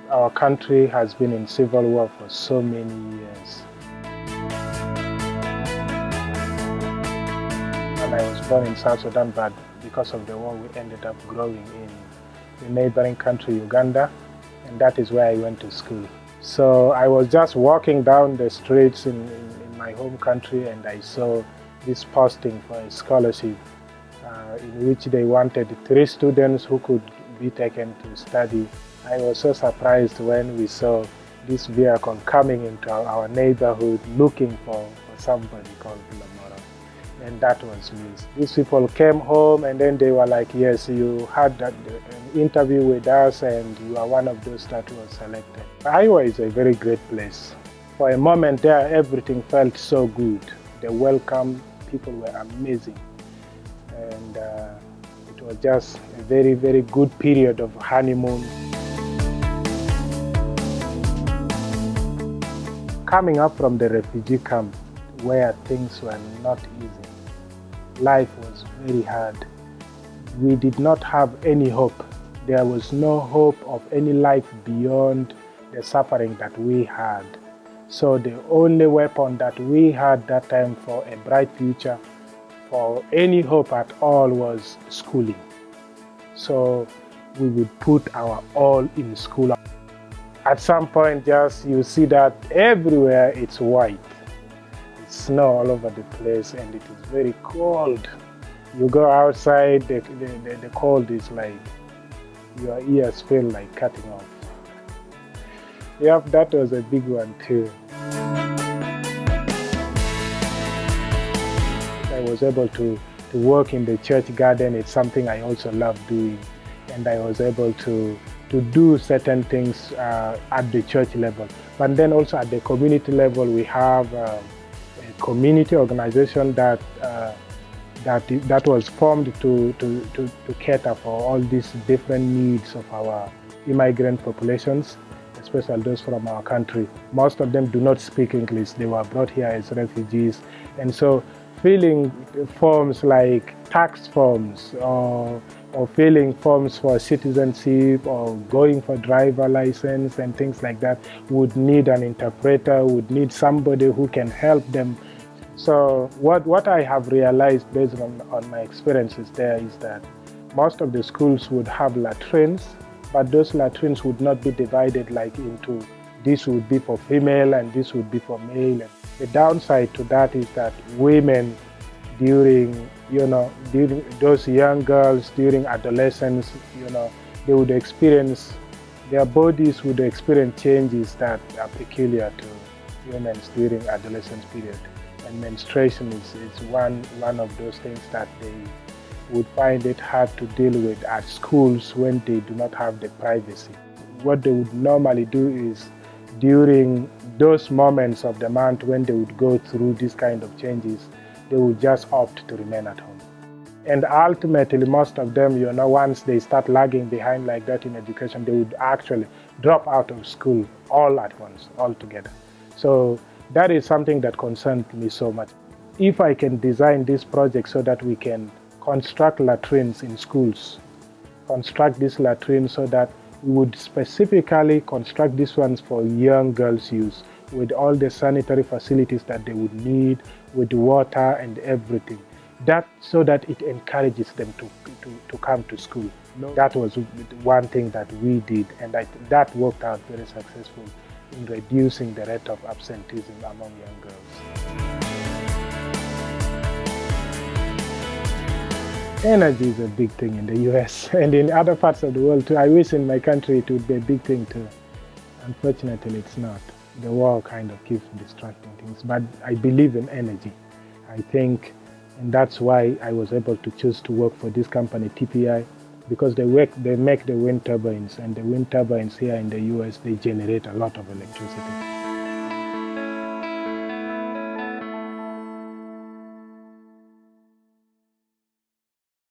Our country has been in civil war for so many years. And I was born in South Sudan, but because of the war, we ended up growing in the neighboring country, Uganda, and that is where I went to school. So I was just walking down the streets in my home country, and I saw this posting for a scholarship in which they wanted 3 students who could be taken to study. I was so surprised when we saw this vehicle coming into our neighborhood looking for somebody called Lomoro. And that was me. These people came home and then they were like, yes, you had an interview with us and you are one of those that was selected. Iowa is a very great place. For a moment there, everything felt so good. The welcome, people were amazing. And it was just a very, very good period of honeymoon. Coming up from the refugee camp where things were not easy, life was very hard. We did not have any hope. There was no hope of any life beyond the suffering that we had. So the only weapon that we had that time for a bright future, for any hope at all, was schooling. So we would put our all in school. At some point, just you see that everywhere it's white. It's snow all over the place and it is very cold. You go outside, the cold is like, your ears feel like cutting off. Yeah, that was a big one too. I was able to work in the church garden. It's something I also love doing. And I was able to do certain things at the church level. But then also at the community level, we have a community organization that was formed to cater for all these different needs of our immigrant populations, especially those from our country. Most of them do not speak English. They were brought here as refugees. And so filling forms like tax forms or filling forms for citizenship or going for driver license and things like that would need an interpreter, would need somebody who can help them. So what I have realized based on my experiences there is that most of the schools would have latrines, but those latrines would not be divided like into this would be for female and this would be for male. And the downside to that is that women during those young girls during adolescence, they would experience, their bodies would experience changes that are peculiar to women during adolescence period. And menstruation is one of those things that they would find it hard to deal with at schools when they do not have the privacy. What they would normally do is during those moments of the month when they would go through this kind of changes, they would just opt to remain at home. And ultimately, most of them, once they start lagging behind like that in education, they would actually drop out of school all at once, all together. So that is something that concerned me so much. If I can design this project so that we can construct latrines in schools, construct these latrines so that we would specifically construct these ones for young girls' use, with all the sanitary facilities that they would need, with water and everything. That so that it encourages them to come to school. That was one thing that we did, and that worked out very successful in reducing the rate of absenteeism among young girls. Energy is a big thing in the US and in other parts of the world too. I wish in my country it would be a big thing too. Unfortunately, it's not. The war kind of keeps distracting things, but I believe in energy. I think, and that's why I was able to choose to work for this company, TPI, because they make the wind turbines, and the wind turbines here in the US, they generate a lot of electricity.